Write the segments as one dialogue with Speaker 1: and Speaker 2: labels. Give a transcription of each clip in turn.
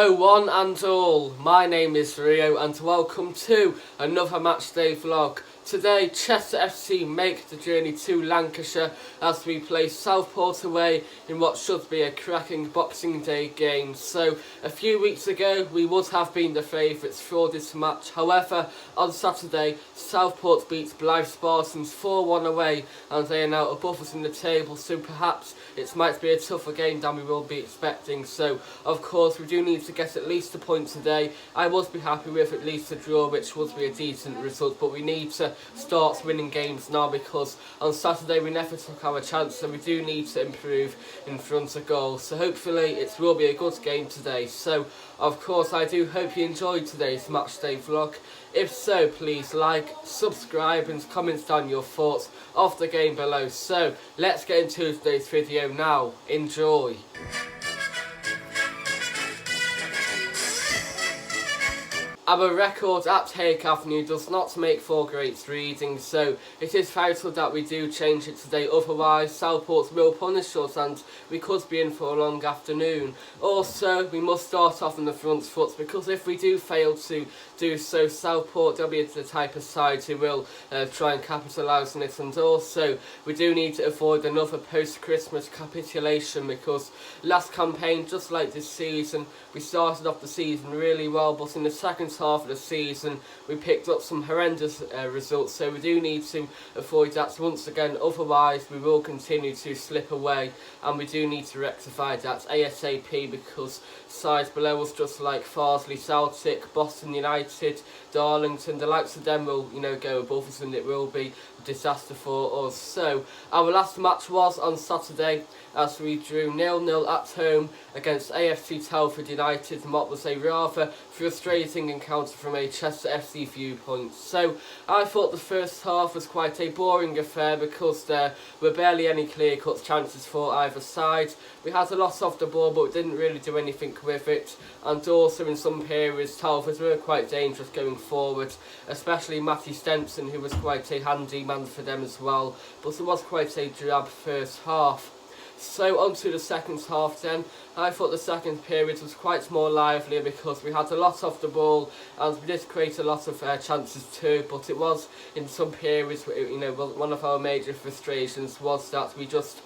Speaker 1: Hello one and all, my name is Rio and welcome to another matchday vlog. Today Chester FC make the journey to Lancashire as we play Southport away in what should be a cracking Boxing Day game. So a few weeks ago we would have been the favourites for this match, however on Saturday Southport beat Blythe Spartans 4-1 away and they are now above us in the table, so perhaps it might be a tougher game than we will be expecting. So of course we do need to get at least a point today. I would be happy with at least a draw, which would be a decent result, but we need to start winning games now because on Saturday we never took our chance, so we do need to improve in front of goal. So hopefully it will be a good game today. So of course I do hope you enjoyed today's matchday vlog. If so, please like, subscribe and comment down your thoughts of the game below. So let's get into today's video now. Enjoy. Our record at Hague Avenue does not make for great reading, so it is vital that we do change it today, otherwise Southport will punish us and we could be in for a long afternoon. Also, we must start off on the front foot, because if we do fail to do so, Southport will be the type of side who will try and capitalise on it, and also we do need to avoid another post-Christmas capitulation, because last campaign, just like this season, we started off the season really well, but in the second half of the season we picked up some horrendous results, so we do need to avoid that once again, otherwise we will continue to slip away and we do need to rectify that ASAP, because sides below us just like Farsley, Celtic, Boston United, Darlington, the likes of them will go above us and it will be a disaster for us. So our last match was on Saturday as we drew 0-0 at home against AFC Telford United, and what was a rather frustrating encounter from a Chester FC viewpoint. So I thought the first half was quite a boring affair because there were barely any clear-cut chances for either side. We had a lot of the ball but we didn't really do anything with it, and also in some periods Telford were quite dangerous going forward, especially Matty Stenson, who was quite a handy man for them as well, but it was quite a drab first half. So on to the second half then. I thought the second period was quite more lively because we had a lot of the ball and we did create a lot of chances too, but it was in some periods, one of our major frustrations was that we just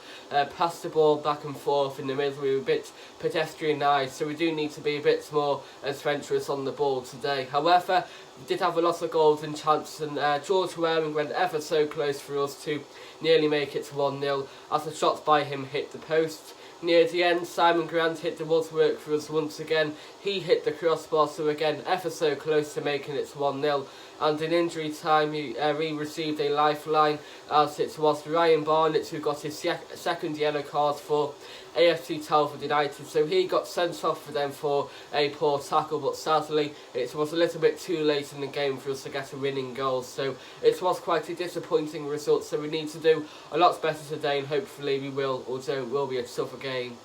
Speaker 1: passed the ball back and forth in the middle. We were a bit pedestrianised, so we do need to be a bit more adventurous on the ball today. However, we did have a lot of golden chances, and George Waring went ever so close for us to nearly make it 1-0 as a shot by him hit the post. Near the end, Simon Grant hit the woodwork for us once again. He hit the crossbar, so again ever so close to making it 1-0. And in injury time he received a lifeline, as it was Ryan Barnett who got his second yellow card for AFC Telford United, so he got sent off for them for a poor tackle, but sadly it was a little bit too late in the game for us to get a winning goal, so it was quite a disappointing result. So we need to do a lot better today and hopefully we will, although it will be a tougher game.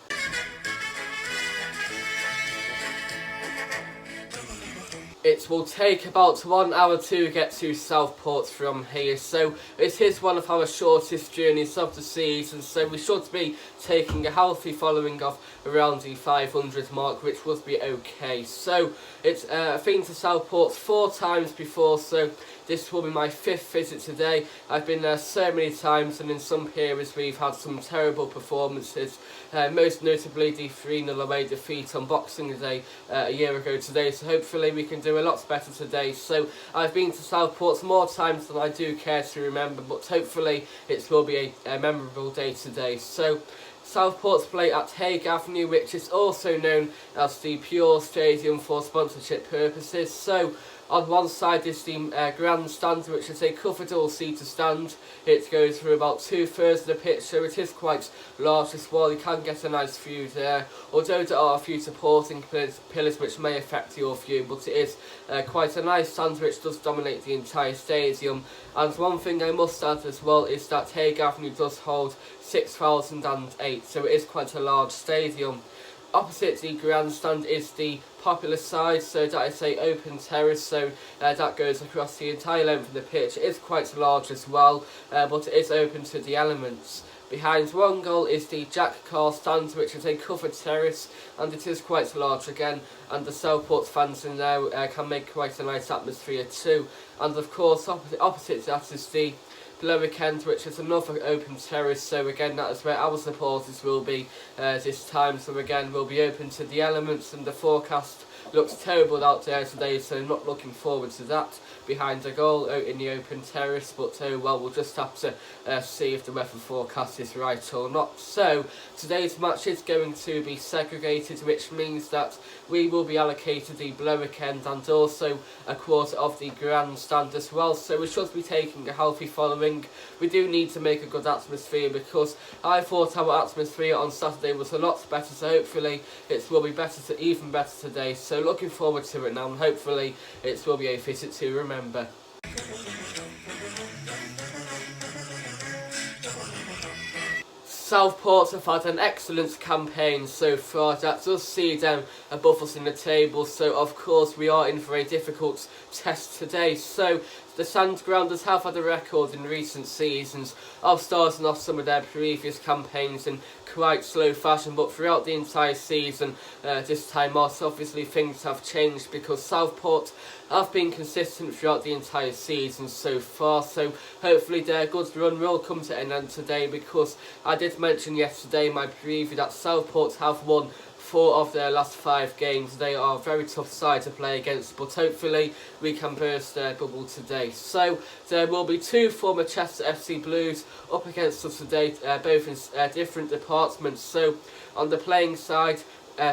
Speaker 1: It will take about 1 hour to get to Southport from here, so it is one of our shortest journeys of the season, so we should be taking a healthy following of around the 500 mark, which would be okay. So it's I've been to Southport 4 times before, so this will be my 5th visit today. I've been there so many times, and in some periods we've had some terrible performances, most notably the 3-0 away defeat on Boxing Day a year ago today, so hopefully we can do a lot better today. So I've been to Southport more times than I do care to remember, but hopefully it will be a memorable day today. So Southport's play at Hague Avenue, which is also known as the Pure Stadium for sponsorship purposes. So on one side is the grandstand, which is a covered all-seater stand. It goes through about 2/3 of the pitch, so it is quite large as well. You can get a nice view there, although there are a few supporting pillars which may affect your view, but it is quite a nice stand which does dominate the entire stadium. And one thing I must add as well is that Hague Avenue does hold 6,008, so it is quite a large stadium. Opposite the grandstand is the popular side, so that is a open terrace, so that goes across the entire length of the pitch. It is quite large as well, but it is open to the elements. Behind one goal is the Jack Carr stand, which is a covered terrace, and it is quite large again, and the Southport fans in there can make quite a nice atmosphere too. And of course opposite that is the Lowick End, which is another open terrace, so again that is where our supporters will be this time. So again we'll be open to the elements, and the forecast looks terrible out there today, so not looking forward to that behind the goal out in the open terrace, but oh well, we'll just have to see if the weather forecast is right or not. So today's match is going to be segregated, which means that we will be allocated the Lowick End and also a quarter of the grandstand as well, so we should be taking a healthy following. We do need to make a good atmosphere, because I thought our atmosphere on Saturday was a lot better, so hopefully it will be even better today. So looking forward to it now, and hopefully it will be a visit to remember. Southport have had an excellent campaign so far. That does see them above us in the table, so of course we are in for a difficult test today. So the Sandgrounders have had a record in recent seasons of starting off some of their previous campaigns in quite slow fashion, but throughout the entire season this time out, obviously things have changed, because Southport have been consistent throughout the entire season so far, so hopefully their good run will come to an end today, because I did mention yesterday in my preview that Southport have won 4 of their last 5 games. They are a very tough side to play against, but hopefully we can burst their bubble today. So there will be 2 former Chester FC Blues up against us today, both in different departments. So on the playing side,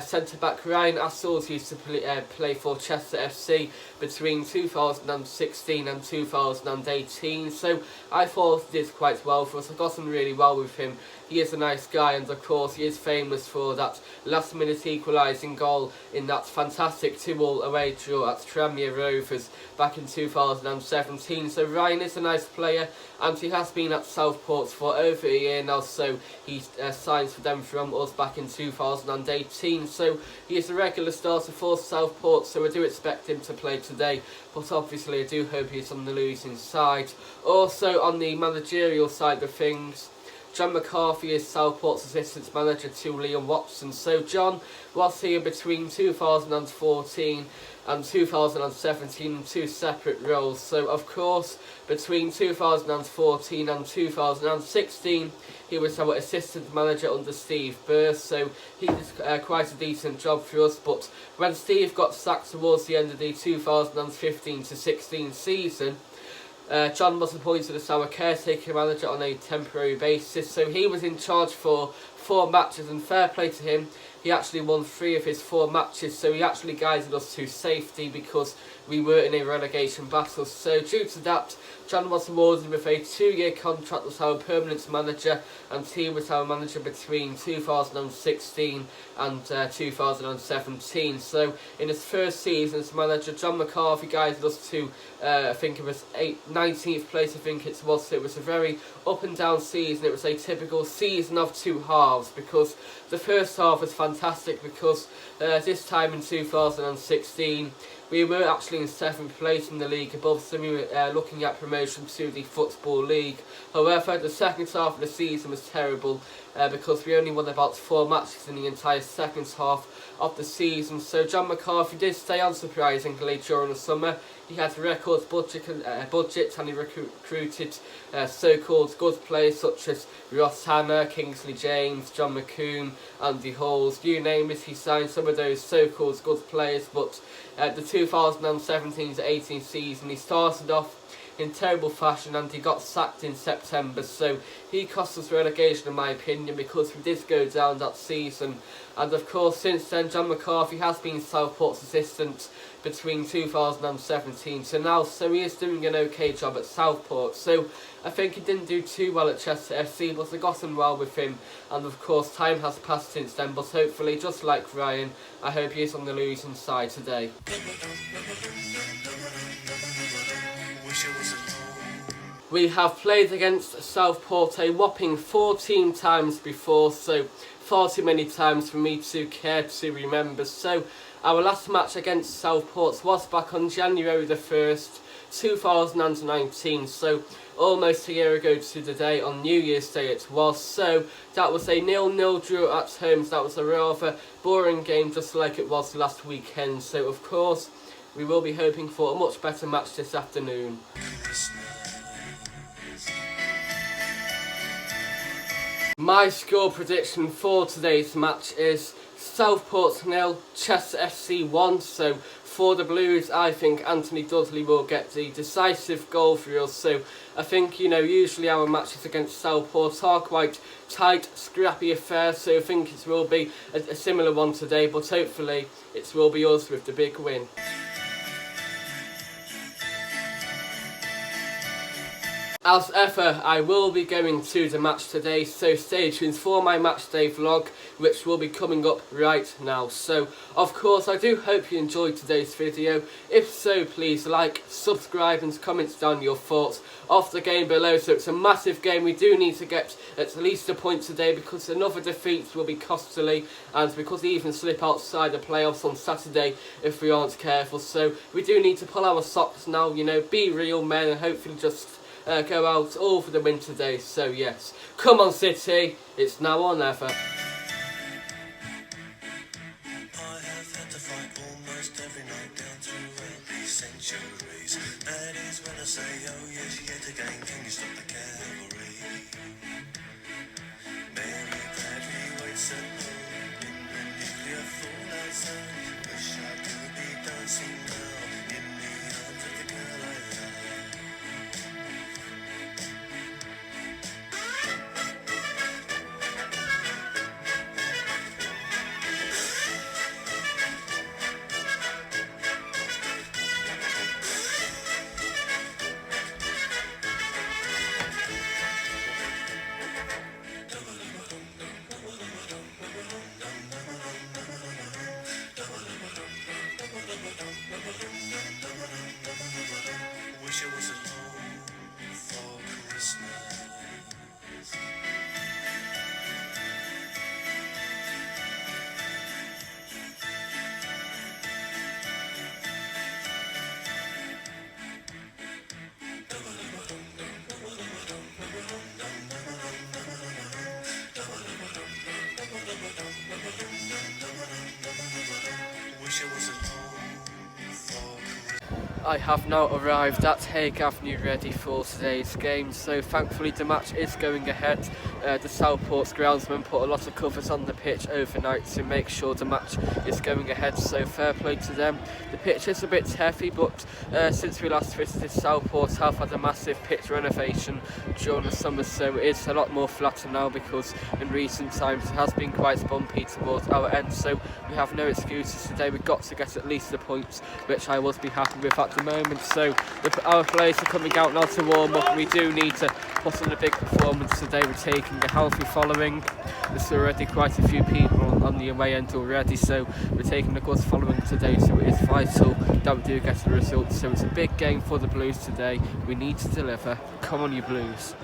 Speaker 1: centre-back Ryan Assels used to play for Chester FC between 2016 and 2018, so I thought he did quite well for us. I got on really well with him. He is a nice guy, and of course he is famous for that last-minute equalising goal in that fantastic 2-2 away draw at Tranmere Rovers back in 2017. So Ryan is a nice player, and he has been at Southport for over a year now, so he signed for them from us back in 2018. So he is a regular starter for Southport, so I do expect him to play today, but obviously I do hope he's on the losing side. Also on the managerial side of things, John McCarthy is Southport's assistant manager to Liam Watson. So John was here between 2014 and 2017 in 2 separate roles. So of course between 2014 and 2016 he was our assistant manager under Steve Burst, so he did quite a decent job for us. But when Steve got sacked towards the end of the 2015-16 season, John was appointed as our caretaker manager on a temporary basis, so he was in charge for 4 matches, and fair play to him, he actually won 3 of his 4 matches, so he actually guided us to safety because we were in a relegation battle. So due to that, John was awarded with a 2-year contract as our permanent manager, and he was our manager between 2016 and 2017. So in his first season as manager, John McCarthy guided us to I think it was 19th place, I think it was. So it was a very up and down season. It was a typical season of 2 halves, because the first half was fantastic, because this time in 2016 we were actually in 7th place in the league above, so we were looking at promotion to the Football League. However, the second half of the season was terrible, because we only won about 4 matches in the entire second half of the season. So John McCarthy did stay on surprisingly during the summer. He had a record budget and he recruited so-called good players such as Ross Hanna, Kingsley James, John McComb, Andy Halls, you name it. He signed some of those so-called good players, but the 2017-18 season he started off in terrible fashion and he got sacked in September, so he cost us relegation in my opinion, because we did go down that season. And of course since then John McCarthy has been Southport's assistant between 2017 to now, so he is doing an okay job at Southport. So I think he didn't do too well at Chester FC, but I got on well with him, and of course time has passed since then, but hopefully, just like Ryan, I hope he is on the losing side today. We have played against Southport a whopping 14 times before, so far too many times for me to care to remember. So our last match against Southport was back on January the 1st, 2019. So almost a year ago to the day, on New Year's Day it was. So that was a 0-0 draw at home. So that was a rather boring game, just like it was last weekend. So of course we will be hoping for a much better match this afternoon. My score prediction for today's match is Southport 0, Chester FC 1. So for the Blues, I think Anthony Dudley will get the decisive goal for us. So I think, usually our matches against Southport are quite tight, scrappy affairs. So I think it will be a similar one today, but hopefully it will be us with the big win. As ever, I will be going to the match today, so stay tuned for my match day vlog, which will be coming up right now. So, of course, I do hope you enjoyed today's video. If so, please like, subscribe and comment down your thoughts of the game below. So it's a massive game. We do need to get at least a point today, because another defeat will be costly, and because we even slip outside the playoffs on Saturday if we aren't careful. So we do need to pull our socks now, be real men, and hopefully just go out all for the win today. So yes, come on City, it's now or never.
Speaker 2: I have had to fight almost every night down through these centuries. That is when I say, oh yes, yet again, can you stop the cavalry? Mary Bradley waits at home in the nuclear fallout zone. Wish I could be dancing now in the arms of the girl I love. Wish I was at home for Christmas. Wish I was at home for Christmas.
Speaker 1: I have now arrived at Hague Avenue ready for today's game, so thankfully the match is going ahead. The Southport's groundsman put a lot of covers on the pitch overnight to make sure the match is going ahead, so fair play to them. The pitch is a bit heavy, but since we last visited Southport, have had a massive pitch renovation during the summer, so it's a lot more flatter now, because in recent times it has been quite bumpy towards our end, so we have no excuses today. We've got to get at least the points, which I will be happy with at the moment. So our players are coming out now to warm up. We do need to put on a big performance today. We're taking a healthy following. There's already quite a few people on the away end already, so we're taking a good following today, so it is vital that we do get the result. So it's a big game for the Blues today. We need to deliver. Come on you Blues.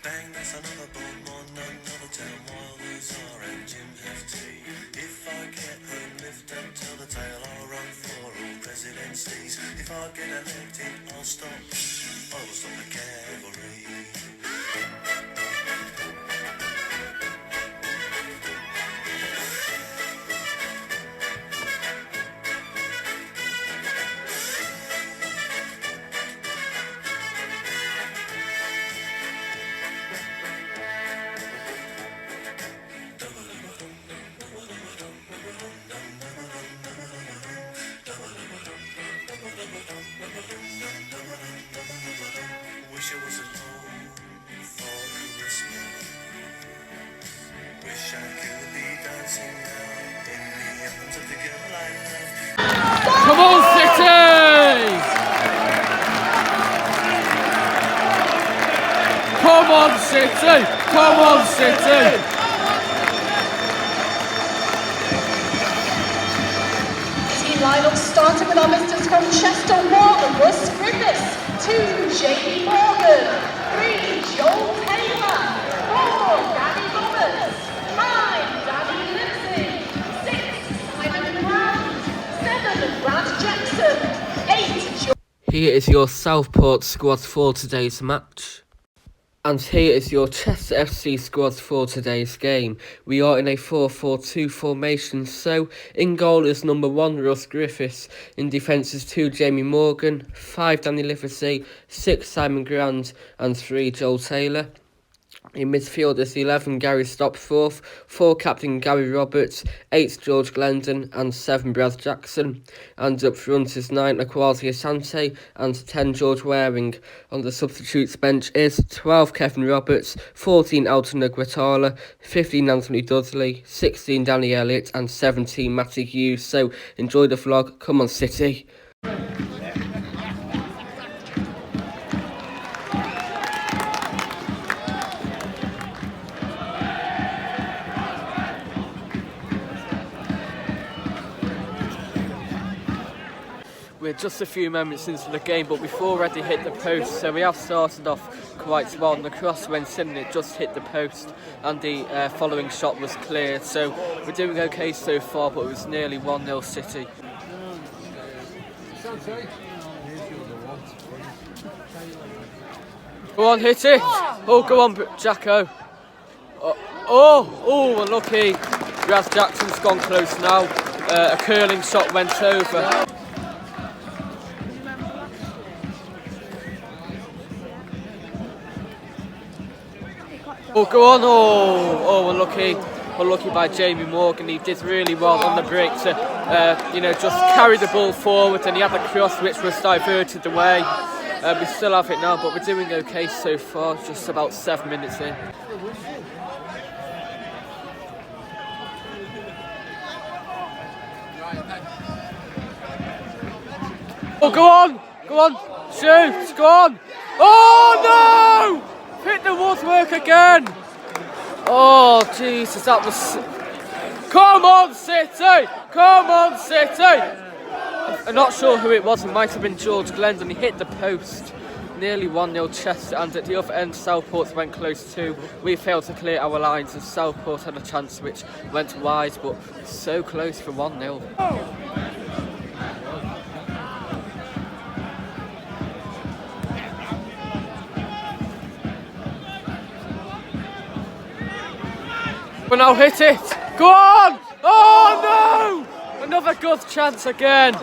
Speaker 2: Bang, that's another bomb on another town while these are and Jim have tea. If I get home, lift and tell the tale, I'll run for all presidencies. If I get elected, I'll stop. I will stop the cavalry. Wish I was at home for Christmas. Wish I could be dancing now in the arms of the girl I love.
Speaker 1: Come on City! Come on City! Come on City!
Speaker 3: Team lineup starting with our visitors from Chester. 1 was Griffiths, 2 Jamie Morgan,
Speaker 1: here is your Southport squad for today's match. And here is your Chester FC squad for today's game. We are in a 4-4-2 formation, so in goal is number 1 Russ Griffiths, in defence is 2 Jamie Morgan, 5 Danny Livesey, 6 Simon Grand and 3 Joel Taylor. In midfield is 11 Gary Stopforth, 4 captain Gary Roberts, 8 George Glendon and 7 Brad Jackson. And up front is 9 Akwasi Asante and 10 George Waring. On the substitutes bench is 12 Kevin Roberts, 14 Alton Guatala, 15 Anthony Dudley, 16 Danny Elliott and 17 Matty Hughes. So enjoy the vlog, come on City. We're just a few moments into the game, but we've already hit the post, so we have started off quite well. And the cross went in and it just hit the post, and the following shot was cleared. So we're doing okay so far, but it was nearly 1-0 City. Go on, hit it! Oh, go on, Jacko. Oh, unlucky. Brad Jackson's gone close now. A curling shot went over. Oh, go on, unlucky by Jamie Morgan. He did really well on the break to, just carry the ball forward, and he had a cross which was diverted away. We still have it now, but we're doing okay so far, just about 7 minutes in. Oh, go on, shoot, go on. Oh, no! Hit the woodwork again! Oh, Jesus, that was... Come on, City! Come on, City! I'm not sure who it was, it might have been George Glendon. He hit the post. Nearly 1-0 Chester, and at the other end, Southport went close too. We failed to clear our lines, and Southport had a chance which went wide, but so close for 1-0. But now hit it! Go on! Oh no! Another good chance again.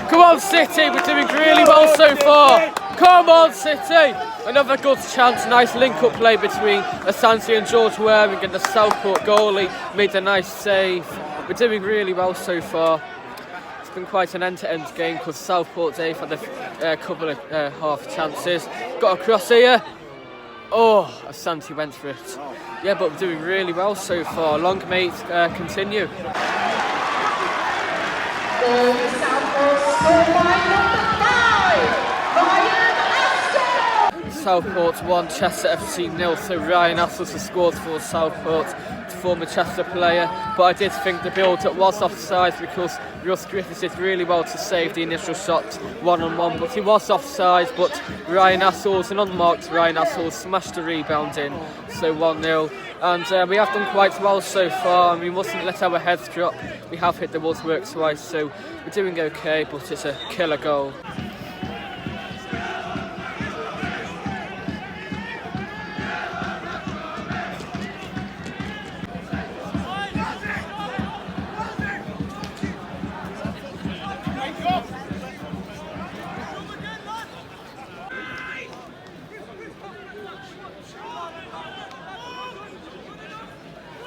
Speaker 1: Come on City, we're doing really well so far. Come on City! Another good chance, nice link-up play between Asante and George Waring, and the Southport goalie made a nice save. We're doing really well so far. It's been quite an end-to-end game because Southport they've had a couple of half chances. Got a cross here. Oh, Asante went for it. Yeah, but we're doing really well so far. Long may it continue. Southport 1, Chester FC 0. So Ryan Assels has scored for Southport, former Chester player. But I did think the build-up was offside because Russ Griffiths did really well to save the initial shot one-on-one, but he was offside. But Ryan Assels, an unmarked Ryan Assels, smashed the rebound in, so 1-0. And we have done quite well so far, and we mustn't let our heads drop. We have hit the woodwork twice, so we're doing okay, but it's a killer goal.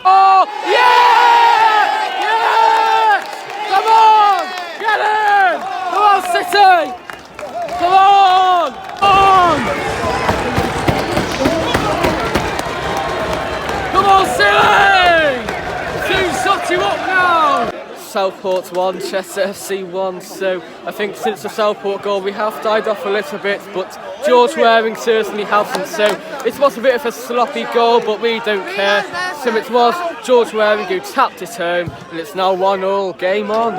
Speaker 1: Oh, yeah! Yeah! Come on! Get in! Come on, City! Come on! Come on, City! Two shots you up now! Southport 1, Chester FC 1, so I think since the Southport goal we have died off a little bit, but George Waring certainly hasn't, so it was a bit of a sloppy goal, but we don't care. So it was George Waring who tapped it home, and it's now 1-1, game on.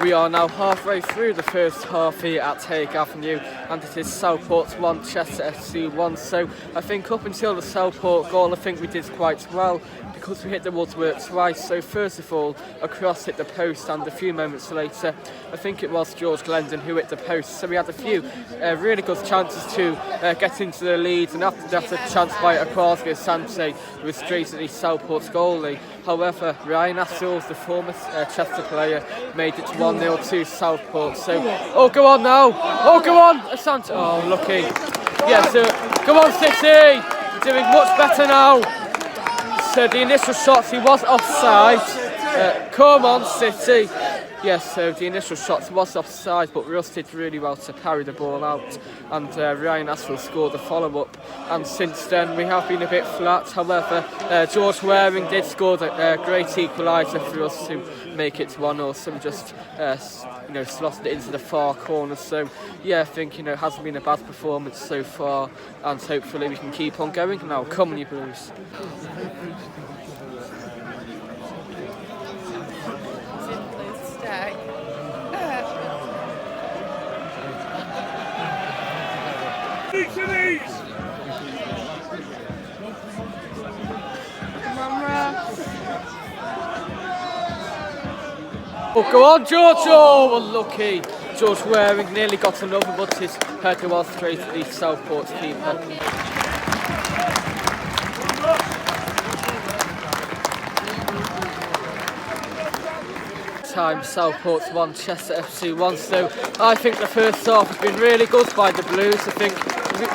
Speaker 1: We are now halfway through the first half here at Hague Avenue, and it is Southport 1, Chester FC 1. So I think up until the Southport goal, I think we did quite well because we hit the woodwork twice. So first of all, a cross hit the post, and a few moments later, I think it was George Glendon who hit the post. So we had a few really good chances to get into the lead, and after that, a chance by Akwasi Asante, who was straight at the Southport's goalie. However, Ryan Astles, the former Chester player, made it 1-0 to Southport. So, oh, go on now! Oh, go on, Asante! Oh, lucky. Yeah, so, come on, City! You're doing much better now. So the initial shots, he was offside. Come on, City! Yes, so the initial shots was offside, but Russ did really well to carry the ball out, and Ryan Aswell scored the follow-up. And since then, we have been a bit flat. However, George Waring did score a great equaliser for us to make it 1-0. So we just, slotted it into the far corner. So yeah, I think it hasn't been a bad performance so far, and hopefully we can keep on going. Now, come on, you Blues! Oh, go on, George! Oh, unlucky. George Waring nearly got another, but his header was straight at the Southport's keeper. Time Southport's 1, Chester FC 1. So I think the first half has been really good by the Blues. I think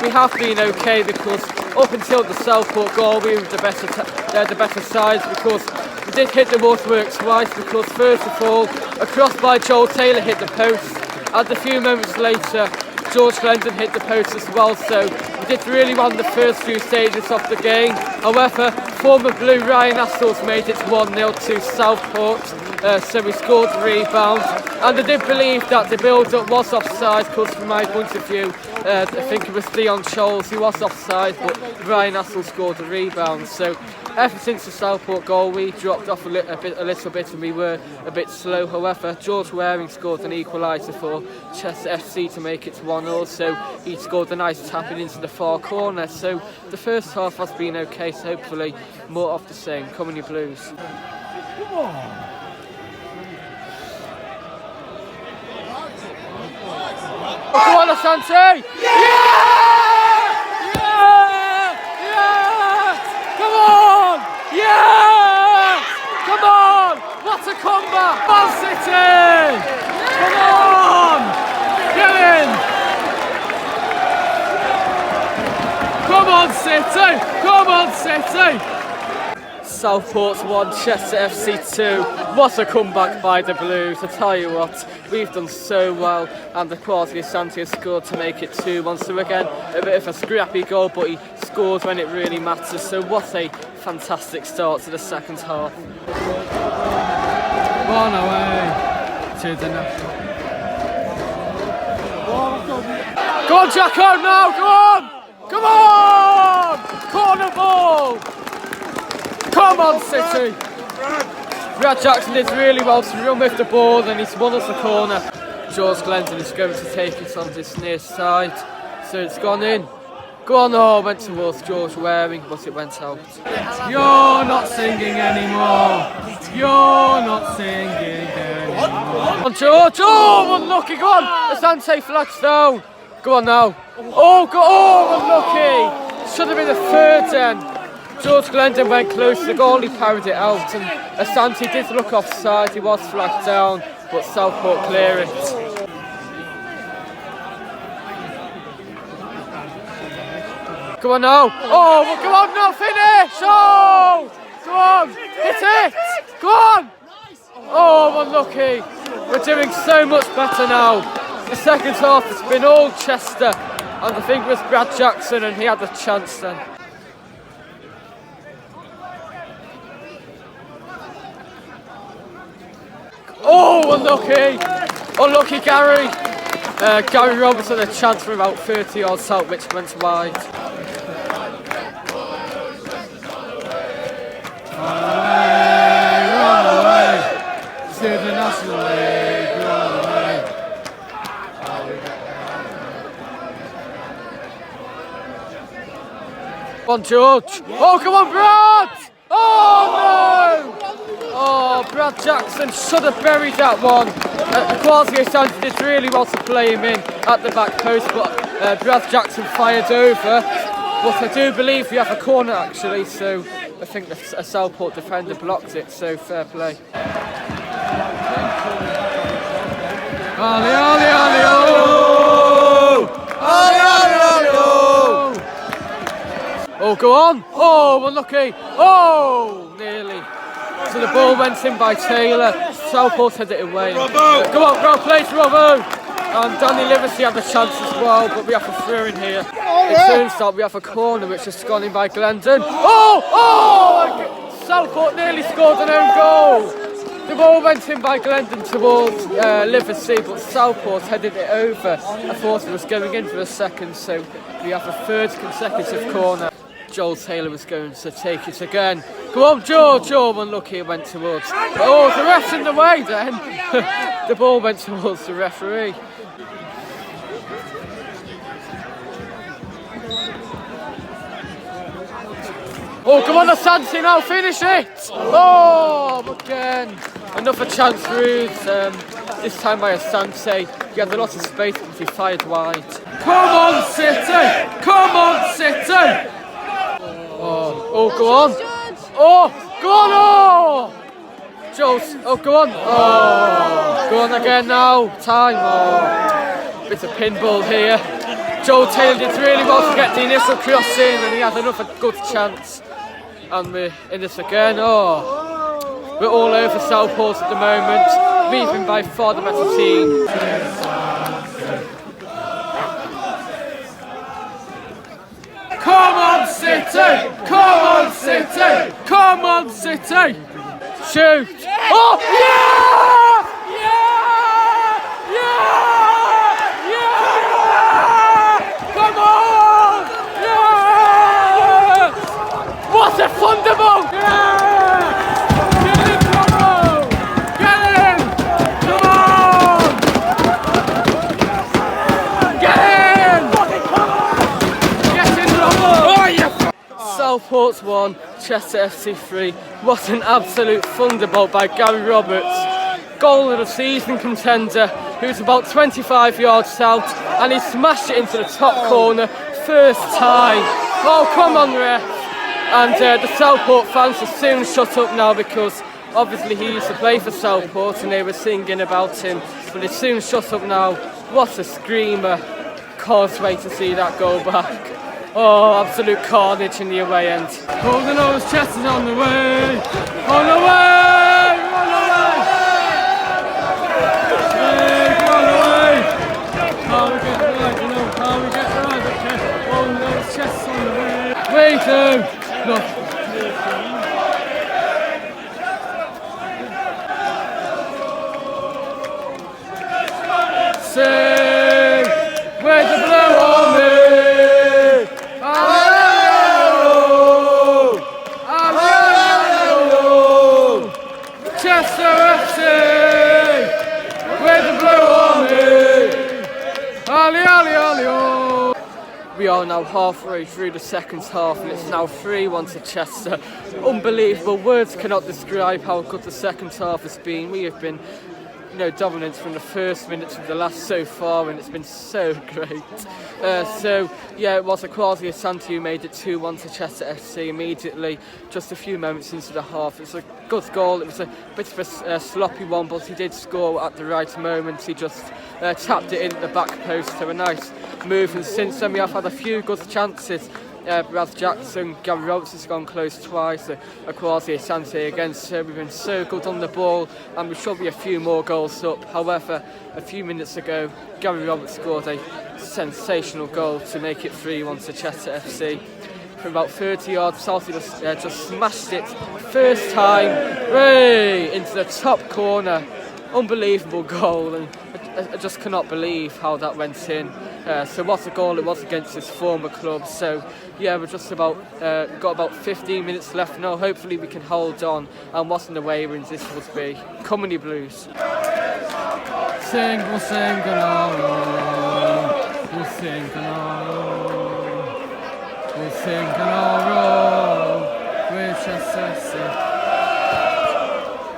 Speaker 1: we have been okay because up until the Southport goal we were the better sides, because we did hit the woodwork twice, because first of all a cross by Joel Taylor hit the post, and a few moments later George Glendon hit the post as well. So we did really well in the first few stages of the game. However, former Blue Ryan Astles made it 1-0 to Southport. So we scored the rebound, and I did believe that the build-up was offside, because from my point of view, I think it was Leon Scholes who was offside, but Ryan Astle scored the rebound. So ever since the Southport goal, we dropped off a little bit, and we were a bit slow. However, George Waring scored an equaliser for Chester FC to make it 1-0. So he scored a nice tap into the far corner. So the first half has been okay. So hopefully more of the same. Come on, you Blues! Come on! Come on, Asante! Yeah! Yeah! Yeah! Come on! Yeah! Come on! What a comeback! Man City! Come on! Get in! Come on, City! Come on, City! Southport's 1, Chester FC 2. What a comeback by the Blues. I tell you what, we've done so well, and the Akwasi Asante scored to make it 2-1. So again, a bit of a scrappy goal, but he scored when it really matters. So what a fantastic start to the second half. One away to the national. Go on, Jacko, now, go on! Come on! Corner ball! Come on, City! Brad Jackson did really well to run with the ball, and he's won us the corner. George Glendon is going to take it on this near side, so it's gone in. Go on, oh, went towards George Waring, but it went out. You're not singing anymore. You're not singing anymore. Come on, George! Oh, unlucky! Go on! Asante flags down. Go on now. Oh, unlucky! Should have been a third then. George Glendon went close to the goal, he parried it out, and Asante did look offside, he was flagged down, but Southport clear it. Go on now! Oh, go on now, finish! Oh! Go on! Hit it! Go on! Oh, unlucky! We're doing so much better now. The second half has been all Chester, and I think it was Brad Jackson, and he had the chance then. Oh, unlucky! Unlucky Gary! Gary Robertson had a chance from about 30 yards out, which went wide. Run away to the National League. on, George. Oh, come on, Brad! Oh, no! Oh, Brad Jackson should have buried that one. Kwasi Asante did really well to play him in at the back post, but Brad Jackson fired over. But I do believe we have a corner, actually, so I think a Southport defender blocked it, so fair play. Ali, Ali, Ali, oh! Ali, Ali, Ali, oh! Oh, go on! Oh, unlucky! Oh, nearly. So the ball went in by Taylor. Southport headed it away. Come on, bro, play to Robbo! And Danny Livesey had the chance as well, but we have a throw in here. It turns out we have a corner which has gone in by Glendon. Oh! Oh! Southport nearly scored an own goal. The ball went in by Glendon towards Livesey, but Southport headed it over. I thought it was going in for a second, so we have a third consecutive corner. Joel Taylor was going to take it again. Come on, George! Oh, unlucky it went towards. Oh, the ref's in the way then. The ball went towards the referee. Oh, come on, Asante now, finish it! Oh, again. Another chance for Roots, this time by Asante. He had a lot of space, but he fired wide. Come on, City! Come on, City! Oh, go on! Oh, go on! Oh! Jones, oh, go on! Oh, go on again now. Time. Oh, bit of pinball here. Joel Taylor did really well to get the initial cross in, and he had another good chance. And we're in this again. Oh, we're all over Southport at the moment. We've been by far the better team. Come on, City! Come on, City! Come on, City! Shoot! Oh, yeah! Yeah! Yeah! Yeah! Come on! Yeah! What a thunderbolt! Yeah! Get in, Bravo! Get in! Come on! Get in! Get in, Bravo! Oh, yeah! Southport's 1, Chester FC 3. What an absolute thunderbolt by Gary Roberts. Goal of the season contender, who's about 25 yards out, and he smashed it into the top corner, first time. Oh, come on, ref. And the Southport fans will soon shut up now, because obviously he used to play for Southport and they were singing about him, but they soon shut up now. What a screamer. Can't wait to see that go back. Oh, absolute carnage in the away end. Oh, the nose, Chester's on the way! On the way! On the way! Hey, on the way! How we get right, you know, how we get right, okay? Oh, the nose, Chester's on the way! Wait, look. Sing! Where's the blue on me? Chester FC! Where's the blue army? Ali, Ali, Ali, oh! We are now halfway through the second half, and it's now 3-1 to Chester. Unbelievable. Words cannot describe how good the second half has been. We have been, dominant from the first minutes of the last so far, and it's been so great. It was Kwasi Asante who made it 2-1 to Chester FC immediately, just a few moments into the half. It was a good goal. It was a bit of a sloppy one, but he did score at the right moment. He just tapped it in at the back post, so a nice move. And since then we have had a few good chances. Brad Jackson, Gary Roberts has gone close twice, Kwasi Asante again, so we've been so good on the ball, and we should be a few more goals up. However, a few minutes ago, Gary Roberts scored a sensational goal to make it 3-1 to Chester FC. From about 30 yards, Southie just smashed it, first time, into the top corner. Unbelievable goal, and I just cannot believe how that went in. So what a goal it was against his former club. So yeah, we're just about got about 15 minutes left now. Hopefully we can hold on, and what an away wins this would be. Come on, you Blues. Sing, we'll sing we'll sing we'll sing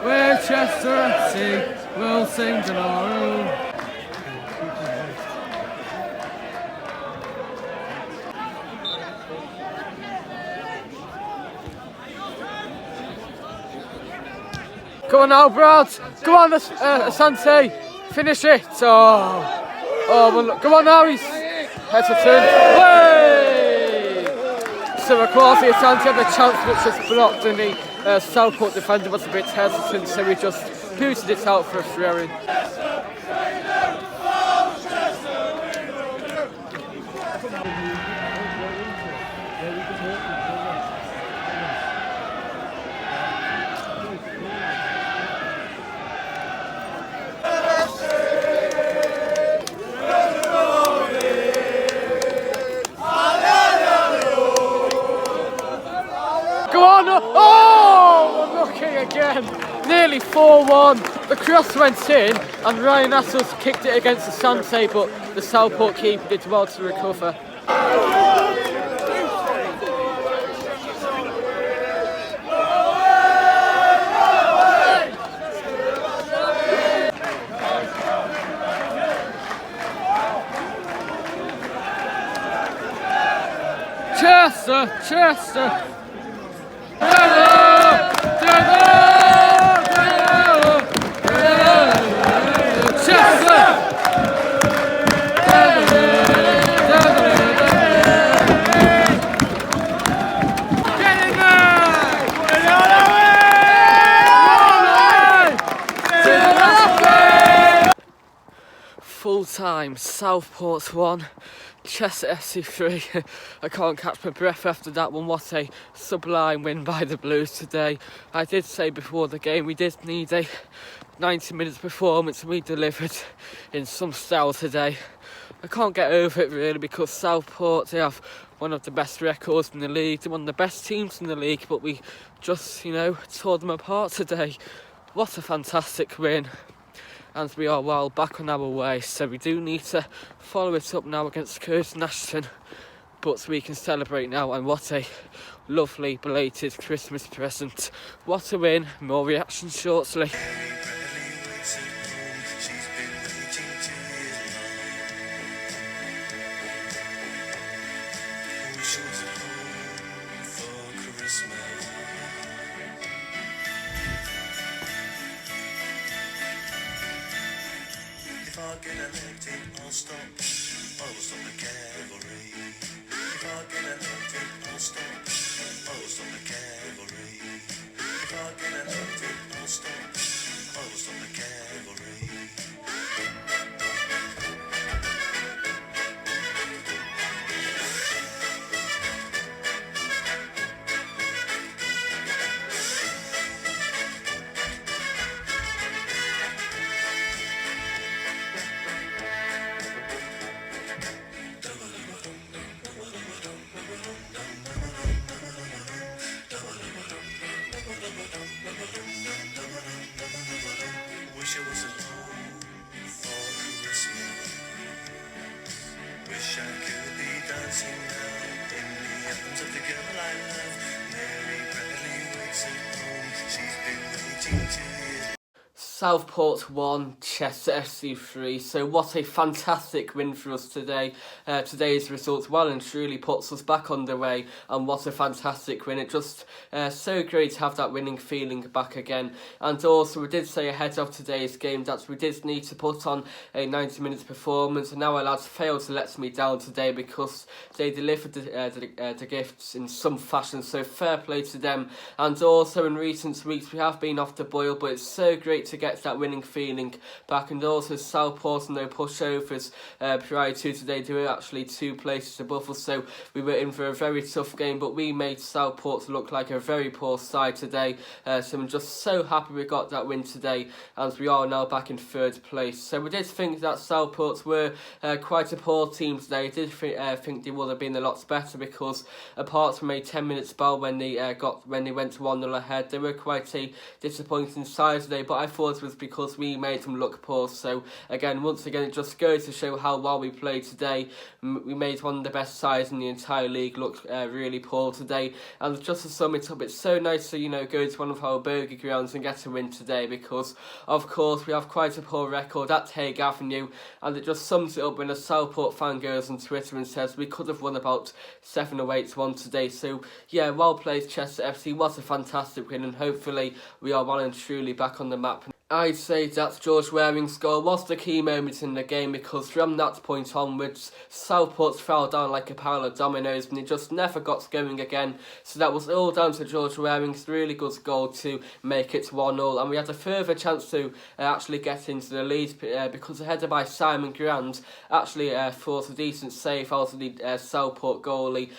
Speaker 1: We're Chester FC, we'll sing on our own. Go on now, Brad. Go on, Asante. Finish it. Well, come on now. He's hesitant. Way! So, of course, the Asante had the chance, which was blocked, and the Southport defender was a bit hesitant, so he just booted it out for a throw-in. Again, nearly 4-1. The cross went in and Ryan Assels kicked it against the Asante, but the Southport keeper did well to recover. Chester! Full time, Southport 1, Chester FC 3. I can't catch my breath after that one. What a sublime win by the Blues today. I did say before the game we did need a 90 minutes performance, and we delivered in some style today. I can't get over it really, because Southport, they have one of the best records in the league, they're one of the best teams in the league, but we just, tore them apart today. What a fantastic win. And we are well back on our way, so we do need to follow it up now against Curtin Ashton, but we can celebrate now. And what a lovely belated Christmas present. What a win. More reaction shortly.
Speaker 2: If I get elected, I'll stop. I will stop the cavalry. If I get elected, I'll stop. I will stop the cavalry. If I get elected, I'll stop. I will stop the cavalry. Wish I was alone for Christmas. Wish I could be dancing now in the arms of the girl I love. Mary Bradley waits at home. She's been waiting 2 years.
Speaker 1: Southport 1, Chester FC 3. So what a fantastic win for us today. Today's result well and truly puts us back on the way, and what a fantastic win. It just so great to have that winning feeling back again. And also we did say ahead of today's game that we did need to put on a 90 minutes performance, and now our lads failed to let me down today because they delivered the gifts in some fashion, so fair play to them. And also in recent weeks we have been off the boil, but it's so great to get that winning feeling back. And also Southport and no pushovers prior to today, they were actually 2 places above us, so we were in for a very tough game, but we made Southport look like a very poor side today, so I'm just so happy we got that win today, as we are now back in 3rd place. So we did think that Southport were quite a poor team today. I did think they would have been a lot better, because apart from a 10-minute spell when they went 1-0 ahead, they were quite a disappointing side today, but I thought was because we made them look poor. So again, once again, it just goes to show how well we played today. We made one of the best sides in the entire league look really poor today. And just to sum it up, it's so nice to, go to one of our bogey grounds and get a win today, because of course we have quite a poor record at Hague Avenue, and it just sums it up when a Southport fan goes on Twitter and says we could have won about 7 or 8-1 today. So yeah, well played Chester FC, what a fantastic win, and hopefully we are well and truly back on the map. I'd say that George Waring's goal was the key moment in the game, because from that point onwards, Southport fell down like a pile of dominoes and it just never got going again. So that was all down to George Waring's really good goal to make it 1-0, and we had a further chance to actually get into the lead because a header by Simon Grand actually forced a decent save out of the Southport goalie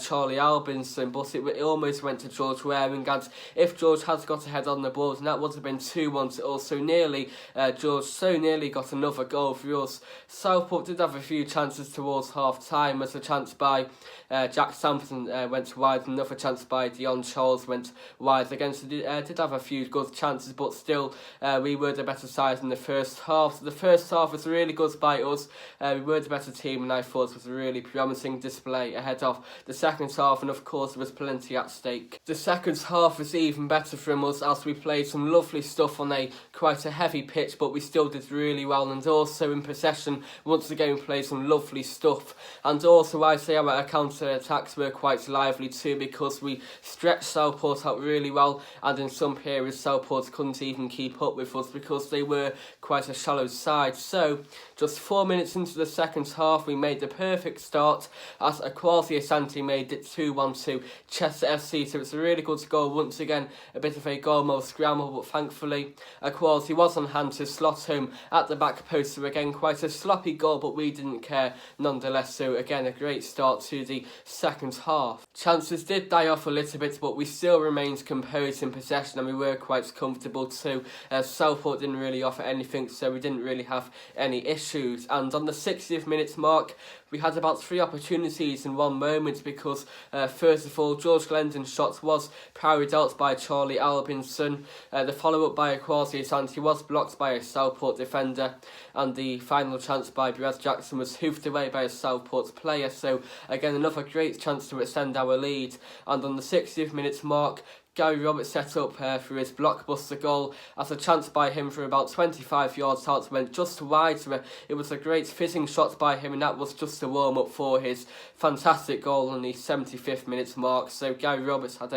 Speaker 1: Charlie Albinson, but it almost went to George Waring, and if George had got a head on the board, and that would have been 2-1 to us. So nearly, George so nearly got another goal for us. Southport did have a few chances towards half time, as a chance by Jack Sampson went wide, and another chance by Dion Charles went wide again. So did have a few good chances, but still we were the better side in the first half. So the first half was really good by us. We were the better team, and I thought it was a really promising display ahead of the second half, and of course there was plenty at stake. The second half was even better from us, as we played some lovely stuff on quite a heavy pitch, but we still did really well, and also in possession once again we played some lovely stuff, and also I say our counter attacks were quite lively too, because we stretched Southport out really well, and in some periods Southport couldn't even keep up with us because they were quite a shallow side. So just 4 minutes into the second half we made the perfect start as Akwasi Asante made it 2-1 to Chester FC. So it's a really good goal once again, a bit of a goal mode scramble, but thankfully Akwasi was on hand to slot home at the back post. So again, quite a sloppy goal, but we didn't care nonetheless. So again, a great start to the second half. Chances did die off a little bit, but we still remained composed in possession, and we were quite comfortable too. Southport didn't really offer anything, so we didn't really have any issues. And on the 60th minute mark, we had about 3 opportunities in one moment, because first of all, George Glendon's shot was parried out by Charlie Albinson. The follow-up by Akwasi Asante was blocked by a Southport defender, and the final chance by Brad Jackson was hoofed away by a Southport player. So again, another great chance to extend our lead. And on the 60th minute mark, Gary Roberts set up for his blockbuster goal, as a chance by him from about 25 yards out went just wide. So it was a great fitting shot by him, and that was just a warm-up for his fantastic goal on the 75th minute mark. So Gary Roberts had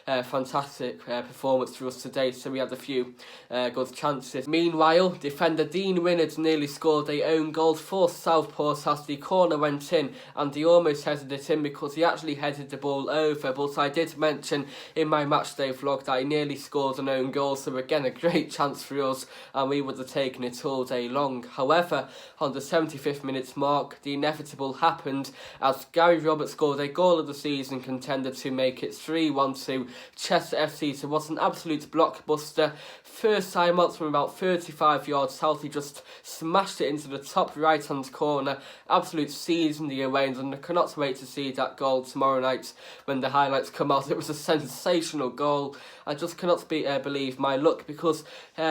Speaker 1: a fantastic performance for us today, so we had a few good chances. Meanwhile, defender Dean Winnard nearly scored a own goal for Southport as the corner went in, and he almost headed it in because he actually headed the ball over. But I did mention in my match day vlog that he nearly scored an own goal, so again a great chance for us, and we would have taken it all day long. However, on the 75th minute mark, the inevitable happened, as Gary Roberts scored a goal of the season contender to make it 3-1 to Chester FC. So it was an absolute blockbuster. First time out from about 35 yards south, he just smashed it into the top right hand corner. Absolute season the away, and I cannot wait to see that goal tomorrow night when the highlights come out. It was a sensational goal. I just cannot believe my luck, because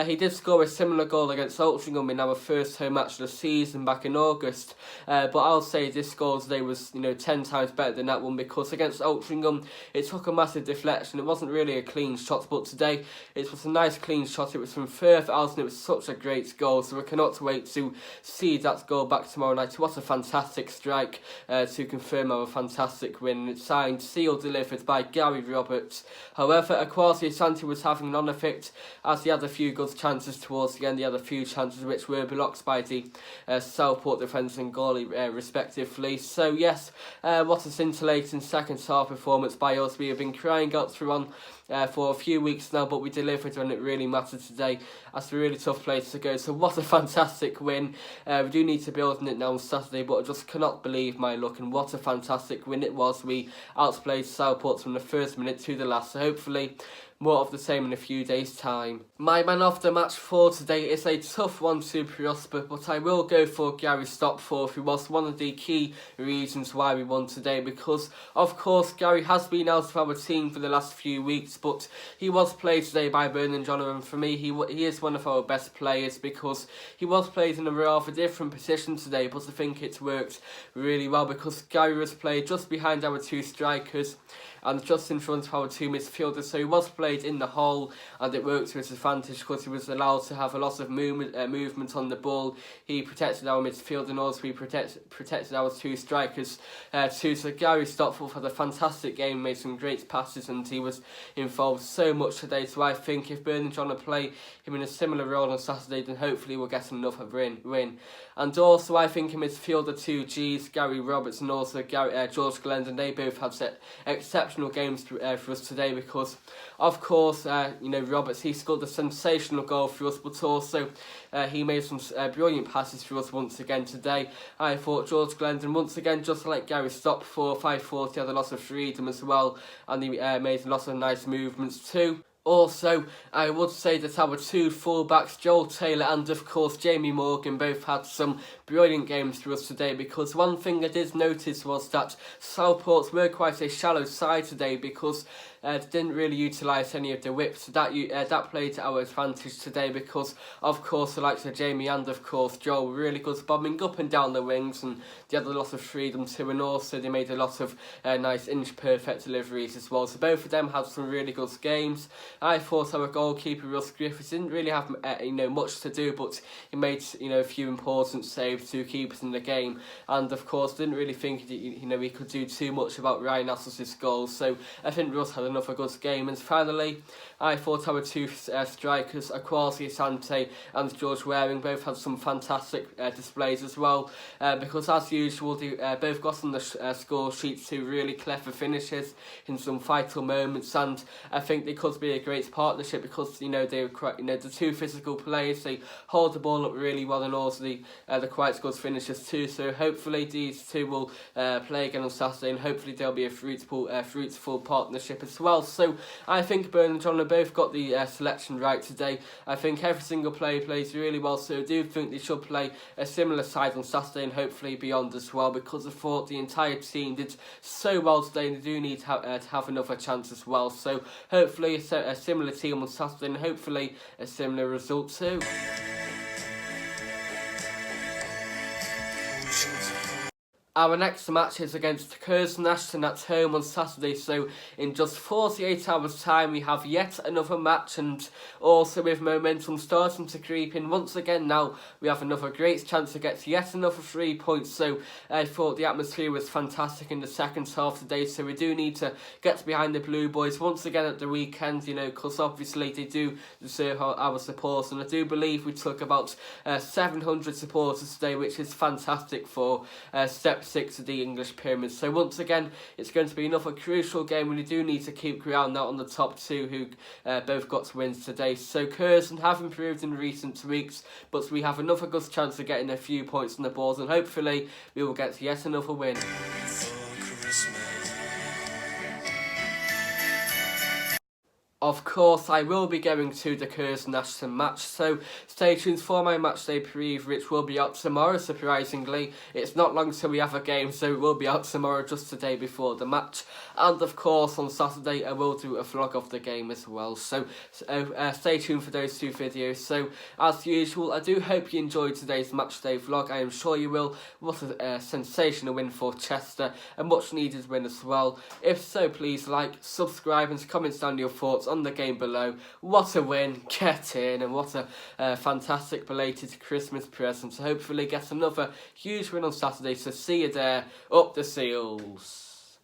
Speaker 1: he did score a similar goal against Altrincham in our first home match of the season back in August. But I'll say this goal today was 10 times better than that one, because against Altrincham it took a massive deflection. It wasn't really a clean shot, but today it was a nice clean shot. It was from further out, and it was such a great goal. So I cannot wait to see that goal back tomorrow night. What a fantastic strike to confirm our fantastic win. It's signed, sealed, delivered by Gary Roberts. However, Akwasi Asante was having an effect, as he had a few good chances towards the end. He had a few chances which were blocked by the Southport defence and goalie respectively. So yes, what a scintillating second half performance by us. We have been crying out through on for a few weeks now, but we delivered when it really mattered today. That's a really tough place to go, so what a fantastic win. We do need to build on it now on Saturday, but I just cannot believe my luck, and what a fantastic win it was. We outplayed Southport from the first minute to the last, so hopefully more of the same in a few days' time. My man of the match for today is a tough one to prosper, but I will go for Gary Stopforth, who was one of the key reasons why we won today, because of course Gary has been out of our team for the last few weeks, but he was played today by Bernard John, and for me he is one of our best players because he was played in a rather different position today, but I think it worked really well because Gary was played just behind our two strikers and just in front of our two midfielders, so he was played in the hole, and it worked to his advantage because he was allowed to have a lot of movement on the ball. He protected our midfield and also he protected our two strikers too. So Gary Stopforth had a fantastic game, made some great passes, and he was involved so much today. So I think if Bernard John will play him in a similar role on Saturday, then hopefully we'll get another win. And also I think in midfield the two Gs, Gary Roberts and also George Glendon, they both had exceptional games for us today because of course Roberts, he scored a sensational goal for us, but also he made some brilliant passes for us once again today. I thought George Glendon once again, just like Gary Stopforth, I thought he had a lot of freedom as well, and he made a lot of nice movements too. Also, I would say that our two fullbacks, Joel Taylor and of course Jamie Morgan, both had some brilliant games for us today, because one thing I did notice was that Southport were quite a shallow side today because didn't really utilise any of the whips. That played to our advantage today because of course the likes of Jamie and of course Joel were really good bombing up and down the wings, and they had a lot of freedom too, and also they made a lot of nice inch perfect deliveries as well. So both of them had some really good games. I thought our goalkeeper Russ Griffiths didn't really have much to do, but he made a few important saves to keep us in the game, and of course didn't really think he could do too much about Ryan Assel's goals. So I think Russ had another good game. And finally, I thought our two strikers, Akwasi Asante and George Waring, both had some fantastic displays as well, because as usual they both got on the score sheet to really clever finishes in some vital moments, and I think they could be a great partnership because they were quite, the two physical players, they hold the ball up really well, and also they're quite good finishers too. So hopefully these two will play again on Saturday, and hopefully there'll be a fruitful partnership as well. So I think Bernard and John have both got the selection right today. I think every single player plays really well, so I do think they should play a similar side on Saturday and hopefully beyond as well, because I thought the entire team did so well today and they do need to have another chance as well. So hopefully a similar team on Saturday and hopefully a similar result too. Our next match is against Curzon Ashton at home on Saturday, so in just 48 hours time we have yet another match, and also with momentum starting to creep in once again now, we have another great chance to get yet another 3 points. So I thought the atmosphere was fantastic in the second half today, so we do need to get behind the Blue Boys once again at the weekend, because obviously they do deserve our support, and I do believe we took about 700 supporters today, which is fantastic for Step 6 of the English Pyramid. So once again, it's going to be another crucial game, and we do need to keep ground out on the top two who both got wins today. So Curzon have improved in recent weeks, but we have another good chance of getting a few points on the board, and hopefully we will get yet another win. Of course, I will be going to the Curzon Ashton match, so stay tuned for my matchday preview, which will be out tomorrow, surprisingly. It's not long till we have a game, so it will be out tomorrow, just the day before the match. And of course, on Saturday, I will do a vlog of the game as well, so stay tuned for those two videos. So, as usual, I do hope you enjoyed today's matchday vlog. I am sure you will. What a sensational win for Chester, a much needed win as well. If so, please like, subscribe and comment down your thoughts on the game below. What a win, get in, and what a fantastic belated Christmas present. So hopefully get another huge win on Saturday, so see you there. Up the Seals.